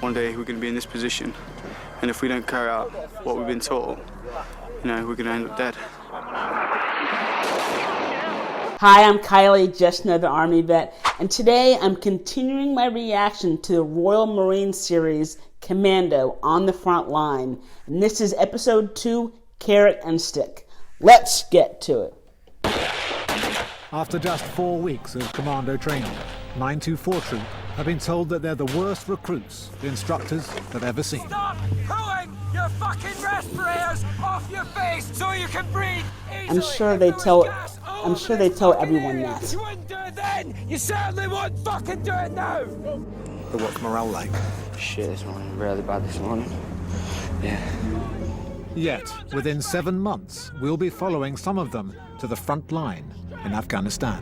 one day we're going to be in this position, and if we don't carry out what we've been taught, you know, we're going to end up dead. Hi, I'm Kylie, just another Army vet, and today I'm continuing my reaction to the Royal Marine series Commando on the Front Line, and this is episode 2, Carrot and Stick. Let's get to it. After just 4 weeks of commando training, 924 Troop have been told that they're the worst recruits the instructors have ever seen. Stop pulling your fucking respirators off your face so you can breathe easily. I'm sure they tell everyone that. You wouldn't do it then. You certainly won't fucking do it now. So what's morale like? Shit this morning, really bad this morning. Yeah. Yet, within 7 months, we'll be following some of them to the front line in Afghanistan.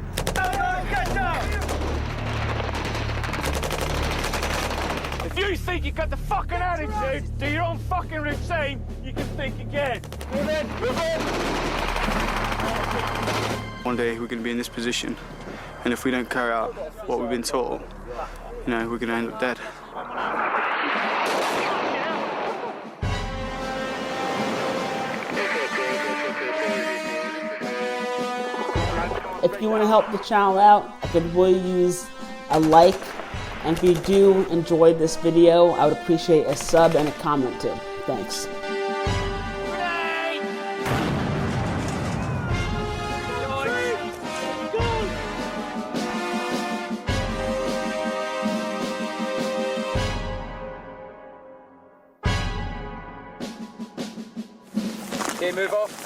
If you think you got the fucking attitude to your own fucking routine, you can think again. Move in, move in. One day we're going to be in this position, and if we don't carry out what we've been taught, you know, we're going to end up dead. If you want to help the channel out, I could really use a like, and if you do enjoy this video, I would appreciate a sub and a comment too. Thanks. Okay, move off.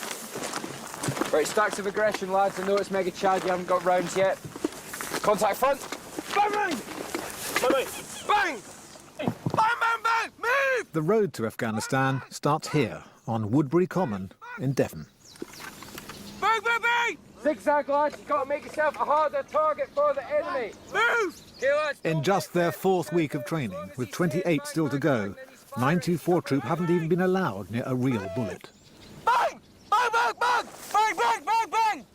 Right, stacks of aggression, lads. I know it's mega chad, you haven't got rounds yet. Contact front. Bang, bang! Bang, bang! Bang, bang, bang! Move! The road to Afghanistan starts here, on Woodbury Common in Devon. Bang, bang, bang! Zigzag, lads. You've got to make yourself a harder target for the enemy. Move! Okay, lads. In just their 4th week of training, with 28 still to go, 924 Troop haven't even been allowed near a real bullet. Bang! Bang, bang, bang! Bang, bang, bang, bang!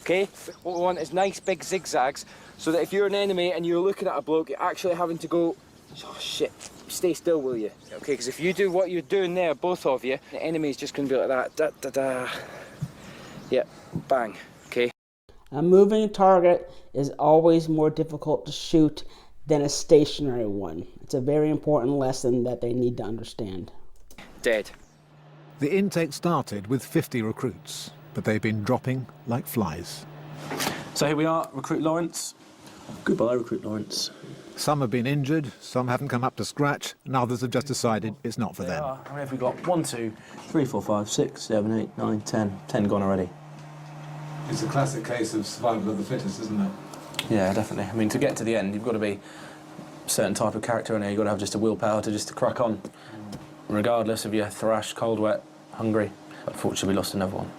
Okay, what we want is nice big zigzags, so that if you're an enemy and you're looking at a bloke, you're actually having to go, oh shit, stay still, will you? Okay, because if you do what you're doing there, both of you, the enemy's just going to be like that, da, da, da. Yeah, bang, okay? A moving target is always more difficult to shoot than a stationary one. It's a very important lesson that they need to understand. Dead. The intake started with 50 recruits, but they've been dropping like flies. So here we are, Recruit Lawrence. Goodbye, Recruit Lawrence. Some have been injured, some haven't come up to scratch, and others have just decided it's not for them. How many have we got? 1, 2, 3, 4, 5, 6, 7, 8, 9, 10. 10 gone already. It's a classic case of survival of the fittest, isn't it? Yeah, definitely. I mean, to get to the end, you've got to be a certain type of character in there. You've got to have just a willpower to crack on, regardless of your thrash, cold, wet, hungry. Unfortunately, we lost another one.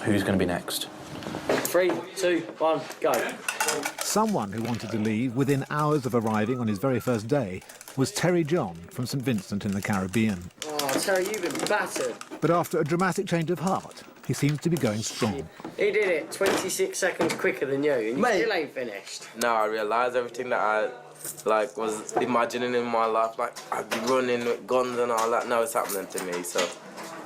Who's going to be next? 3, 2, 1, go. Someone who wanted to leave within hours of arriving on his very first day was Terry John from St Vincent in the Caribbean. Oh, Terry, you've been battered. But after a dramatic change of heart, he seems to be going strong. He did it 26 seconds quicker than you, and you still ain't finished. Now I realise everything that I was imagining in my life, like I'd be running with guns and all that. Now it's happening to me, so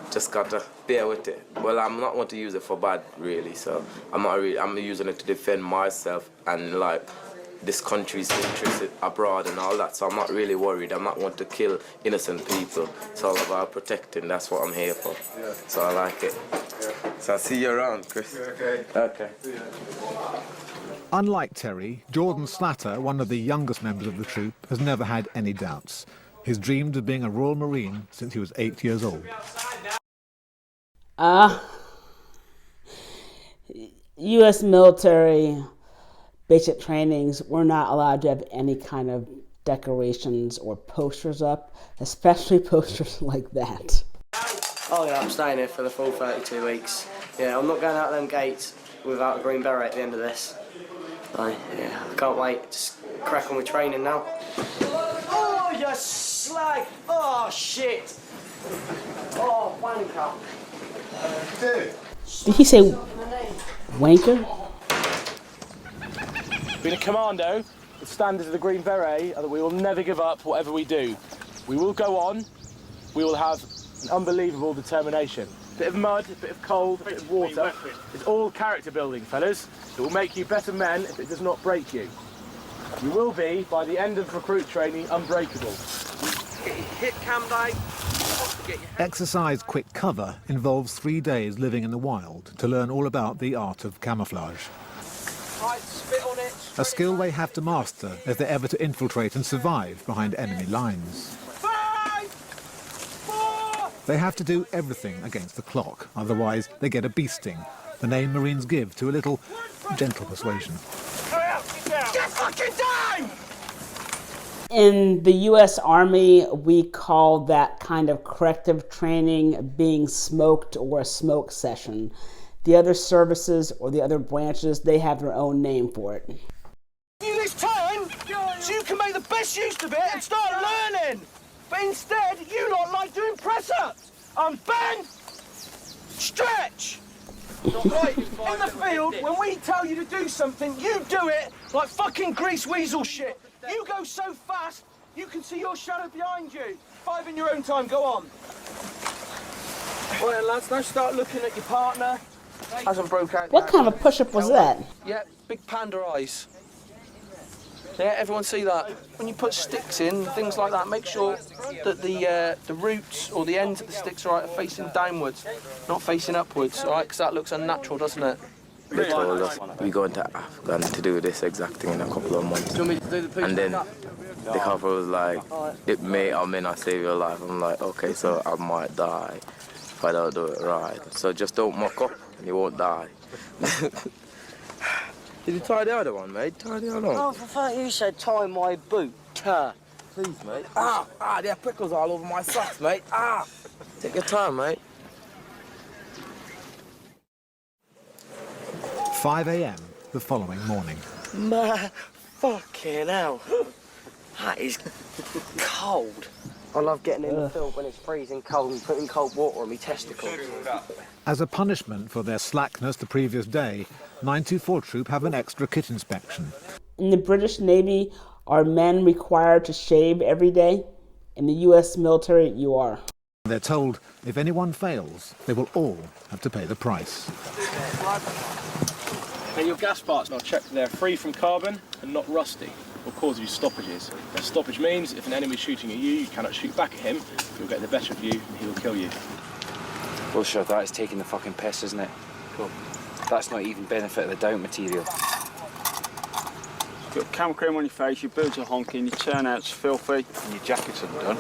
just gotta bear with it. Well, I'm not going to use it for bad, really. So I'm using it to defend myself and like this country's interests abroad and all that. So I'm not really worried. I'm not going to kill innocent people. It's all about protecting. That's what I'm here for. Yeah. So I like it. Yeah. So I'll see you around, Chris. Yeah, okay. Okay. Unlike Terry, Jordan Slatter, one of the youngest members of the troop, has never had any doubts. He's dreamed of being a Royal Marine since he was 8 years old. U.S. military basic trainings, we're not allowed to have any kind of decorations or posters up, especially posters like that. Oh yeah, I'm staying here for the full 32 weeks. Yeah, I'm not going out them gates without a green beret at the end of this. Yeah, I can't wait. Just crack on with training now. Oh, you slag! Oh, shit! Oh, wanker. Did he say wanker? Been a commando for standards of the Green Beret are that we will never give up whatever we do. We will go on. We will have an unbelievable determination. A bit of mud, a bit of cold, a bit of water. It's all character building, fellas. It will make you better men if it does not break you. You will be, by the end of recruit training, unbreakable. Get your hip cam down. Exercise Quick Cover involves 3 days living in the wild to learn all about the art of camouflage. Right, spit on it. A skill they have to master if they're ever to infiltrate and survive behind enemy lines. 5, 4. They have to do everything against the clock, otherwise they get a beasting, the name Marines give to a little gentle persuasion. Get fucking down! In the U.S. Army, we call that kind of corrective training being smoked or a smoke session. The other services or the other branches, they have their own name for it. You this time, so you can make the best use of it and start learning. But instead, you lot like doing press-ups. Bend, stretch. In the field, when we tell you to do something, you do it like fucking grease weasel shit. You go so fast, you can see your shadow behind you. 5 in your own time, go on. Right, lads, now start looking at your partner. Hasn't broke out. What kind of a push-up was that? Yeah, big panda eyes. Yeah, everyone see that? When you put sticks in, things like that, make sure that the roots or the ends of the sticks are facing downwards, not facing upwards, all right? Because that looks unnatural, doesn't it? They told us we go into Afghan to do this exact thing in a couple of months. Do you want me to do the push-up? And then the cover was like, it may or may not save your life. I'm like, okay, so I might die if I don't do it right. So just don't muck up and you won't die. Did you tie the other one, mate? Tie the other one. Oh, for fuck, you said tie my boot. Please, mate. There are prickles all over my socks, mate. Take your time, mate. 5 a.m. the following morning. My fucking hell. That is cold. I love getting in the field when it's freezing cold and putting cold water on my testicles. As a punishment for their slackness the previous day, 924 Troop have an extra kit inspection. In the British Navy, are men required to shave every day? In the U.S. military, you are. They're told if anyone fails, they will all have to pay the price. Now your gas parts, I'll check they're free from carbon and not rusty or cause you stoppages. Now, stoppage means if an enemy's shooting at you, you cannot shoot back at him, he'll get the better of you and he will kill you. Bullshit, that is taking the fucking piss, isn't it? Cool. That's not even benefit of the doubt material. You've got cam cream on your face, your boots are honking, your turnout's filthy. And your jackets undone,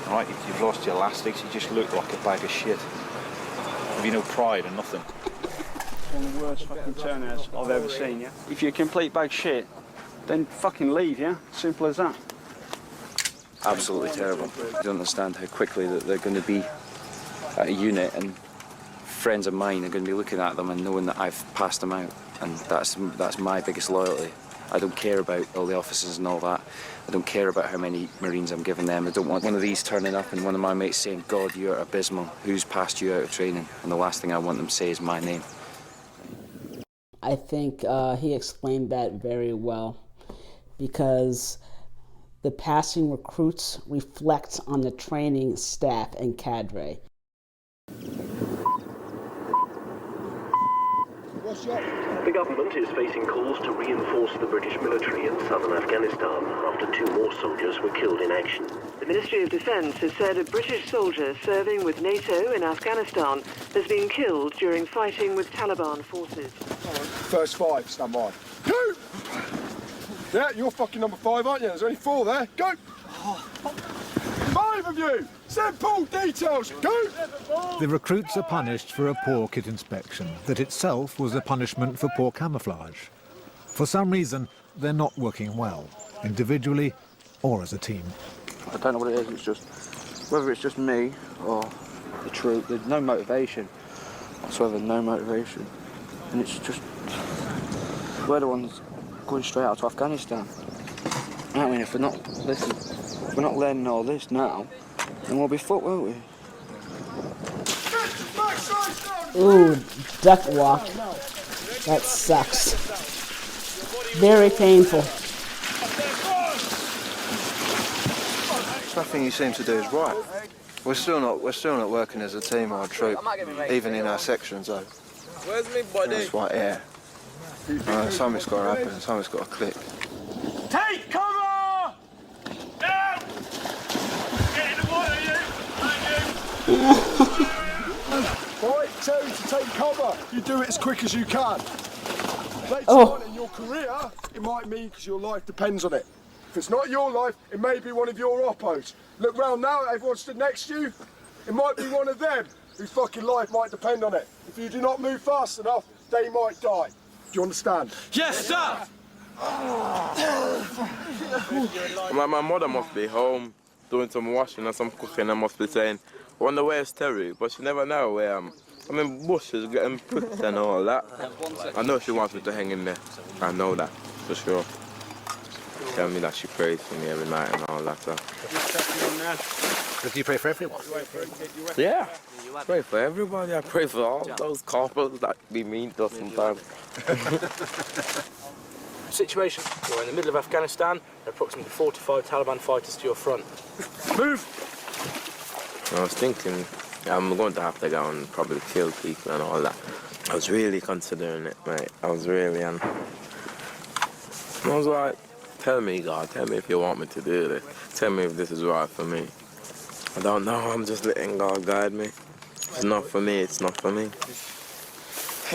right? You've lost your elastics, you just look like a bag of shit. Have you no pride and nothing? One of the worst fucking turnouts I've ever seen, yeah? If you're a complete bag of shit, then fucking leave, yeah? Simple as that. Absolutely terrible. I don't understand how quickly that they're going to be at a unit and friends of mine are going to be looking at them and knowing that I've passed them out. And that's my biggest loyalty. I don't care about all the officers and all that. I don't care about how many Marines I'm giving them. I don't want one of these turning up and one of my mates saying, God, you're abysmal. Who's passed you out of training? And the last thing I want them to say is my name. I think he explained that very well, because the passing recruits reflect on the training staff and cadre. The government is facing calls to reinforce the British military in southern Afghanistan after 2 more soldiers were killed in action. The Ministry of Defence has said a British soldier serving with NATO in Afghanistan has been killed during fighting with Taliban forces. First 5, stand by. Go! Yeah, you're fucking number 5, aren't you? There's only 4 there. Go! 5 of you! Simple details. Go! The recruits are punished for a poor kit inspection that itself was a punishment for poor camouflage. For some reason, they're not working well, individually or as a team. I don't know what it is, it's just, whether it's just me or the troop, there's no motivation whatsoever, no motivation. And it's just, we're the ones going straight out to Afghanistan. I mean, if we're not learning all this now, then we'll be fucked, won't we? Ooh, duck walk. That sucks. Very painful. nothing you seem to do is right. We're still not working as a team or a troop, even in our sections though. Where's me body? That's right here. Something's got to happen, something's got to click. Take cover! Down! Get in the water, you! Right, tell you to take cover. You do it as quick as you can. Later on in your career, it might mean because your life depends on it. If it's not your life, it may be one of your oppos. Look round now, everyone stood next to you. It might be one of them whose fucking life might depend on it. If you do not move fast enough, they might die. Do you understand? Yes, sir! My mother must be home doing some washing or some cooking and must be saying, I wonder where's Terry, but she never know where I'm in bushes getting pricked and all that. I know she wants me to hang in there. I know that, for sure. She tell me that she prays for me every night and all that. So. Do you pray for everyone? Yeah, I pray for everybody. I pray for all those couples that be mean to us sometimes. Situation, you're in the middle of Afghanistan, there are approximately 45 Taliban fighters to your front. Move! I was thinking, I'm going to have to go and probably kill people and all that. I was really considering it, mate. I was really, and I was like, tell me, God, tell me if you want me to do this. Tell me if this is right for me. I don't know, I'm just letting God guide me. If it's not for me, it's not for me.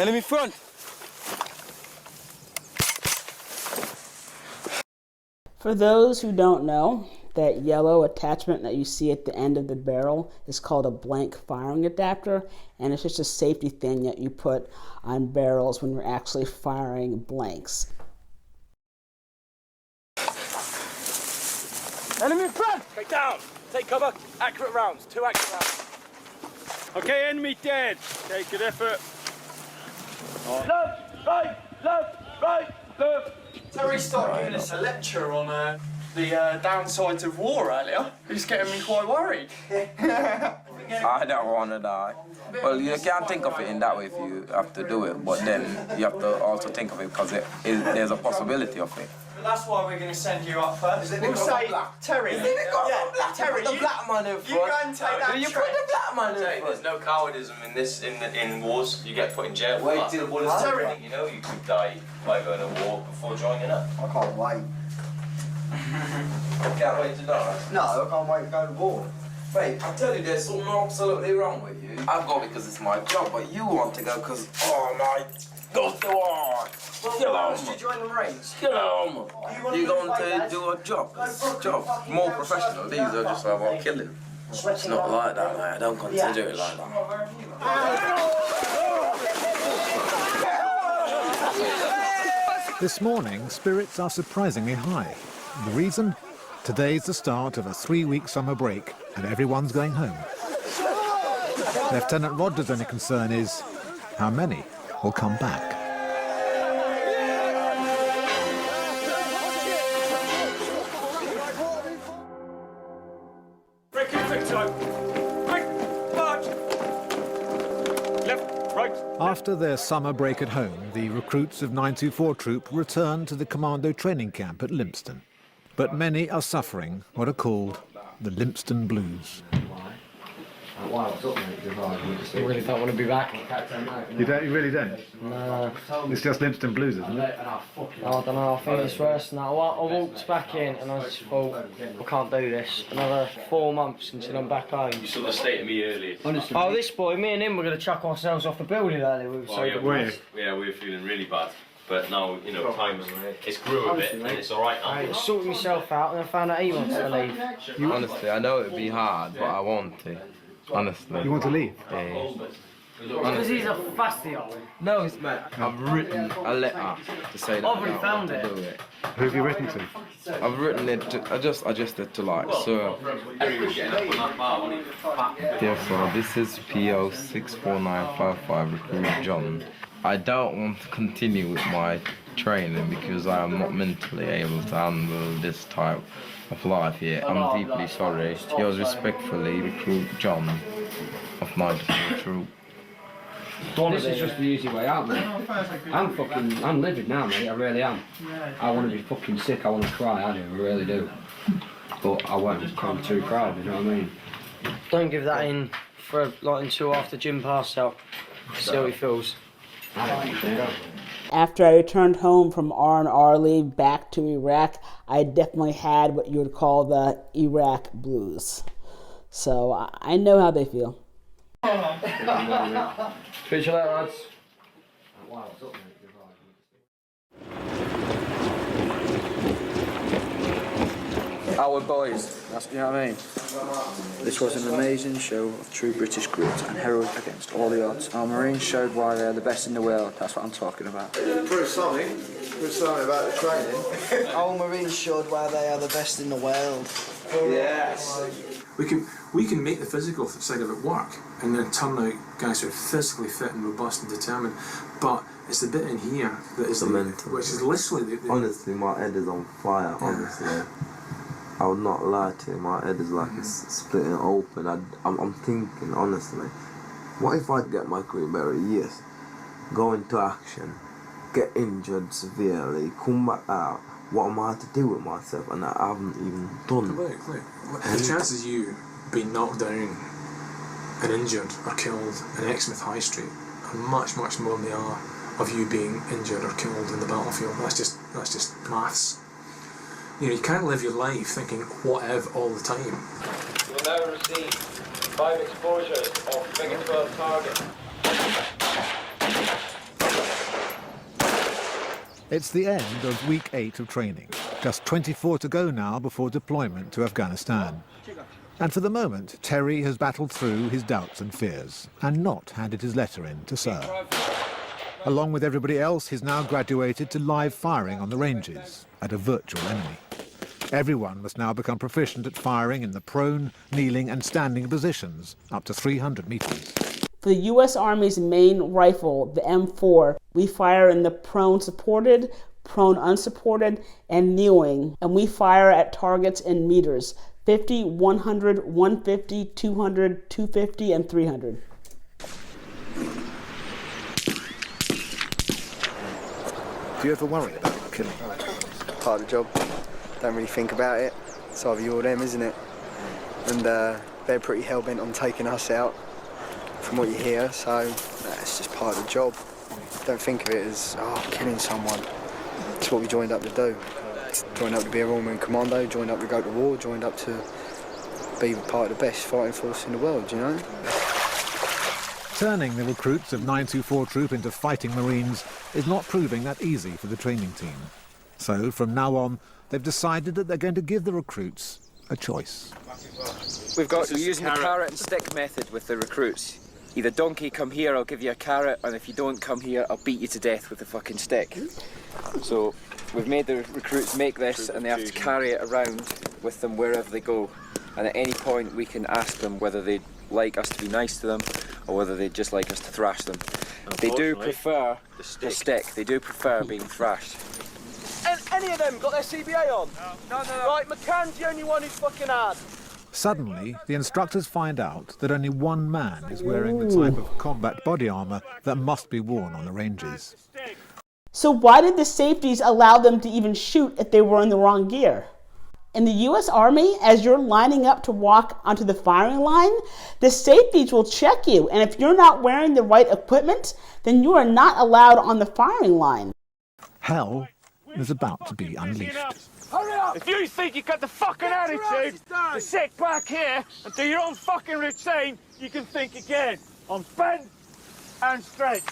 Enemy front! For those who don't know, that yellow attachment that you see at the end of the barrel is called a blank firing adapter, and it's just a safety thing that you put on barrels when you're actually firing blanks. Enemy in front! Take down! Take cover! Accurate rounds. 2 accurate rounds. Okay, enemy dead. Okay, good effort. Left, right, left, right, left. Terry started giving us a lecture on the downsides of war earlier. He's getting me quite worried. I don't want to die. Well, you can't think of it in that way if you have to do it, but then you have to also think of it because there's a possibility of it. But that's why we're going to send you up first. We'll say, Terry, Terry, the black man in front. you go and take that You put the black man in front. There's no cowardism in this. In wars, you get put in jail. Wait till the bullets Terry, you know you could die by going to war before joining up. I can't wait. You can't wait to die. No, I can't wait to go to war. Mate, I tell you, there's something absolutely wrong with you. I go because it's my job, but you want to go because, oh my, go to war. Kill why did you join the Marines? Kill them. You're going to do a job. More professional. These are just about killing. It's not like that, mate. I don't consider it like that. This morning, spirits are surprisingly high. The reason? Today's the start of a 3-week summer break, and everyone's going home. Lieutenant Rogers' only concern is how many will come back. After their summer break at home, the recruits of 924 Troop return to the Commando training camp at Lympston. But many are suffering what are called the Lympston Blues. I really don't want to be back. You really don't? No. It's just Lympston Blues, isn't it? I don't know, I think it's worse than that. I walked back in and I just thought, I can't do this. Another 4 months until I'm back home. You sort of stated me earlier. Honestly. Oh, this boy, me and him were going to chuck ourselves off the building earlier. We were feeling really bad. But now, you know, times it's grew a bit and it's alright now. I sorted myself out and I found out he wanted to leave. Honestly, I know it'd be hard, but I want to. Honestly. You want to leave? Yeah. Because he's a fussy old. No, it's mate. I've written a letter to say that I've already found I it. don't want to do it. Who have you written to? I've written it to, I just did to like, so. Dear sir, this is PO 64955 recruit John. I don't want to continue with my training because I am not mentally able to handle this type of life here. I'm deeply sorry. Yours respectfully, recruit John of 94 Troop. This is just the easy way out, mate. I'm livid now, mate, I really am. I want to be fucking sick, I want to cry, I do, I really do. but I won't come too proud, you know what I mean? Don't give that in for like until after Jim passed out. See how he feels. After I returned home from R&R leave back to Iraq, I definitely had what you would call the Iraq blues. So I know how they feel. Speak to you later, lads. Our boys, that's, you know what I mean? This was an amazing show of true British grit and heroic against all the odds. Our Marines showed why they're the best in the world, that's what I'm talking about. Prove something about the training. Our Marines showed why they are the best in the world. Yes. We can make the physical side of it work and then turn out guys who are physically fit and robust and determined, but it's the bit in here that is the mental, which is literally the honestly, my head is on fire, honestly. I would not lie to you, my head is like it's splitting open. I'm thinking, honestly, what if I get my career better? Yes. Go into action, get injured severely, come back out. What am I to do with myself? And I haven't even done. Look, the chances of you being knocked down and injured or killed in Exmouth High Street are much, much more than they are of you being injured or killed in the battlefield. That's just maths. You know, you can't live your life thinking what if all the time. You will now receive 5 exposures of figure 12 target. It's the end of week 8 of training. Just 24 to go now before deployment to Afghanistan. And for the moment, Terry has battled through his doubts and fears and not handed his letter in to Sir. Along with everybody else, he's now graduated to live firing on the ranges at a virtual enemy. Everyone must now become proficient at firing in the prone, kneeling and standing positions up to 300 meters. For the U.S. Army's main rifle, the M4, we fire in the prone supported, prone unsupported, and kneeling, and we fire at targets in meters, 50, 100, 150, 200, 250, and 300. Do you ever worry about killing? Part of the job. Don't really think about it. It's either you or them, isn't it? And they're pretty hell-bent on taking us out, from what you hear, so it's just part of the job. Don't think of it as, killing someone. It's what we joined up to do. Joined up to be a Woodbury Commando, joined up to go to war, joined up to be part of the best fighting force in the world, you know? Turning the recruits of 924 Troop into fighting Marines is not proving that easy for the training team. So, from now on, they've decided that they're going to give the recruits a choice. We're using the carrot and stick method with the recruits. Either donkey, come here, I'll give you a carrot, and if you don't come here, I'll beat you to death with a fucking stick. So we've made the recruits make this, and they have to carry it around with them wherever they go. And at any point we can ask them whether they'd like us to be nice to them, or whether they'd just like us to thrash them. They do prefer the stick. They do prefer being thrashed. And any of them got their CBA on? No. Right, McCann's the only one who's fucking hard. Suddenly, the instructors find out that only one man is wearing the type of combat body armour that must be worn on the ranges. So why did the safeties allow them to even shoot if they were in the wrong gear? In the U.S. Army, as you're lining up to walk onto the firing line, the safeties will check you, and if you're not wearing the right equipment, then you are not allowed on the firing line. Hell is about to be unleashed. Hurry up! If you think you got the fucking attitude to sit back here and do your own fucking routine, you can think again. I'm bent and straight.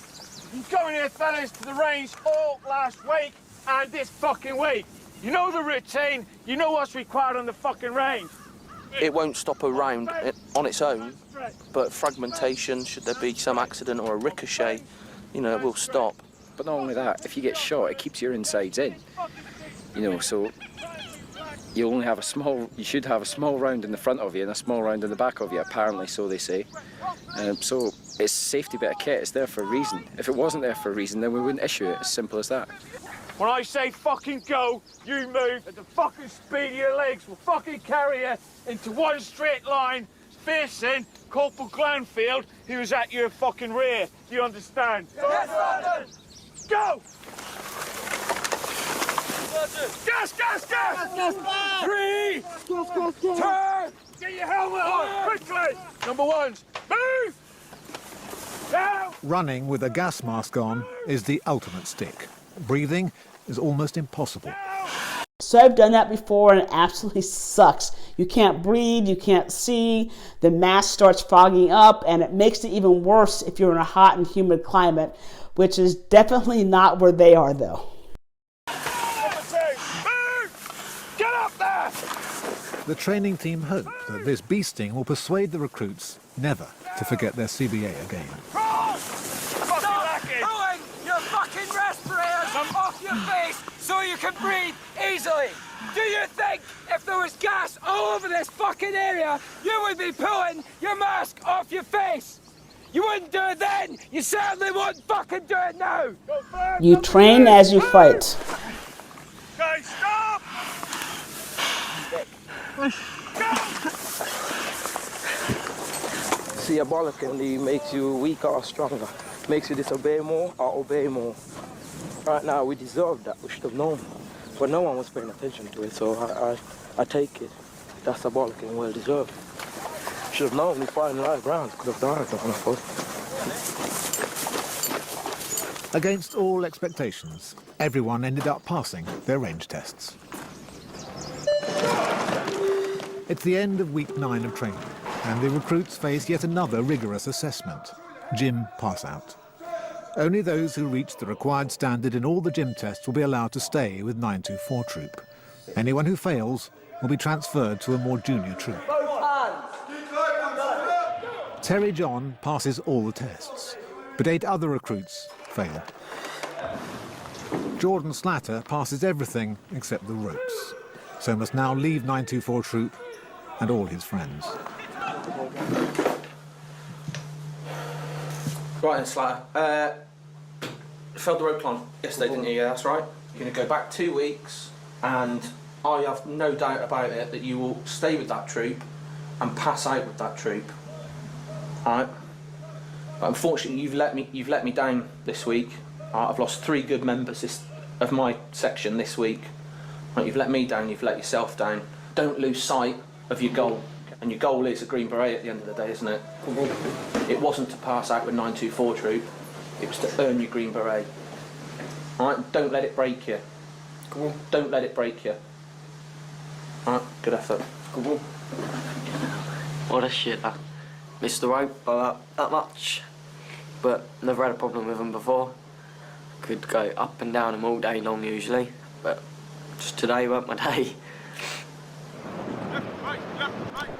You going here, fellas, to the range all last week and this fucking week. You know the routine, you know what's required on the fucking range. It won't stop a round on its own, but fragmentation, should there be some accident or a ricochet, you know, it will stop. But not only that, if you get shot, it keeps your insides in. You know, so you should have a small round in the front of you and a small round in the back of you, apparently, so they say. So it's a safety bit of kit, it's there for a reason. If it wasn't there for a reason, then we wouldn't issue it, as simple as that. When I say fucking go, you move at the fucking speed of your legs. We'll fucking carry you into one straight line, facing Corporal Glanfield, who's at your fucking rear. Do you understand? Yes, Sergeant! Go! Gas, gas, gas! 3, 2, get your helmet on, quickly! Number 1, move! Down! Running with a gas mask on is the ultimate stick. Breathing is almost impossible. So I've done that before and it absolutely sucks. You can't breathe, you can't see, the mask starts fogging up, and it makes it even worse if you're in a hot and humid climate, which is definitely not where they are though. Get up there! The training team hope that this beasting will persuade the recruits never to forget their CBA again. Stop pulling your fucking respirators off your face so you can breathe easily. Do you think if there was gas all over this fucking area, you would be pulling your mask off your face? You wouldn't do it then. You certainly wouldn't fucking do it now. You train as you fight. Okay, stop! See, abolically makes you weaker or stronger. Makes you disobey more or obey more. Right now, we deserve that. We should have known. But no one was paying attention to it, so I take it. That's symbolic and well deserved. Should have known we fought in live rounds. Could have died on a foot. Against all expectations, everyone ended up passing their range tests. It's the end of week 9 of training, and the recruits face yet another rigorous assessment, gym pass-out. Only those who reach the required standard in all the gym tests will be allowed to stay with 924 Troop. Anyone who fails will be transferred to a more junior troop. Terry John passes all the tests, but 8 other recruits fail. Jordan Slatter passes everything except the ropes, so must now leave 924 Troop and all his friends. Right then, Slatter. Failed the rope climb yesterday, didn't you? Yeah, that's right. You're going to go back 2 weeks, and I have no doubt about it that you will stay with that troop and pass out with that troop. Alright? But unfortunately, you've let me down this week. I've lost 3 good members of my section this week. Right, you've let me down, you've let yourself down. Don't lose sight of your goal. And your goal is a green beret at the end of the day, isn't it? It wasn't to pass out with 924 Troop. It was to earn your green beret. Alright, don't let it break you. Don't let it break you. Alright, good effort. What a shit. I missed the rope by that much, but never had a problem with them before. Could go up and down them all day long usually, but just today weren't my day.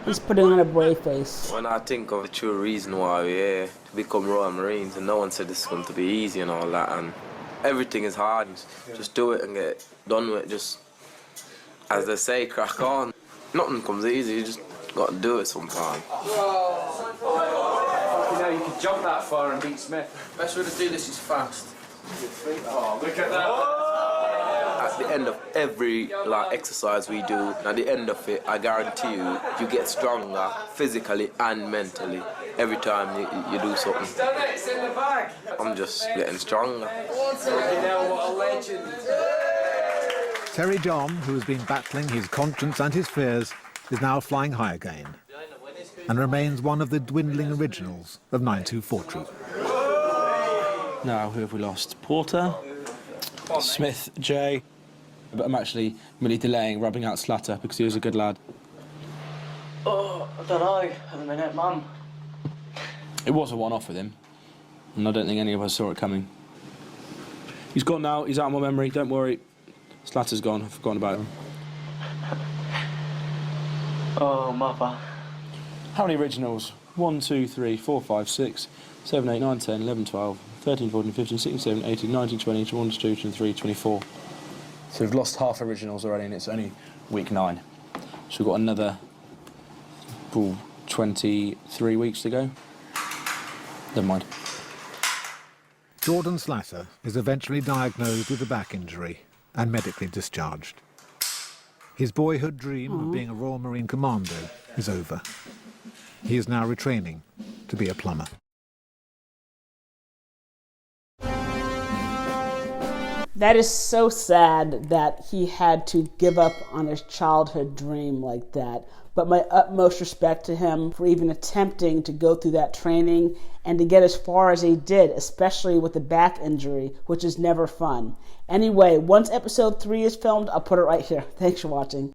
He's putting on a brave face. When I think of the true reason why we're here, to become Royal Marines, and no one said this is going to be easy and all that, and everything is hard, just do it and get it done with, just, as they say, crack on. Nothing comes easy, you just got to do it sometime. You know, you can jump that far and beat Smith. Best way to do this is fast. Oh, look at that. At the end of every exercise we do, at the end of it, I guarantee you get stronger physically and mentally every time you do something. It's in the bag. I'm just getting stronger. What a legend. Terry John, who has been battling his conscience and his fears, is now flying high again and remains one of the dwindling originals of 924 Troop. Now, who have we lost? Porter, Smith, Jay. But I'm actually really delaying rubbing out Slatter because he was a good lad. Oh, I don't know at the minute, Mum. It was a one-off with him, and I don't think any of us saw it coming. He's gone now, he's out of my memory, don't worry. Slatter's gone, I've forgotten about him. Oh, Mother. How many originals? 1, 2, 3, 4, 5, 6, 7, 8, 9, 10, 11, 12, 13, 14, 15, 16, 17, 18, 19, 20, 21, 22, 23, 24. So we've lost half originals already, and it's only week 9. So we've got another 23 weeks to go. Never mind. Jordan Slatter is eventually diagnosed with a back injury and medically discharged. His boyhood dream of being a Royal Marine Commando is over. He is now retraining to be a plumber. That is so sad that he had to give up on his childhood dream like that. But my utmost respect to him for even attempting to go through that training and to get as far as he did, especially with the back injury, which is never fun. Anyway, once episode 3 is filmed, I'll put it right here. Thanks for watching.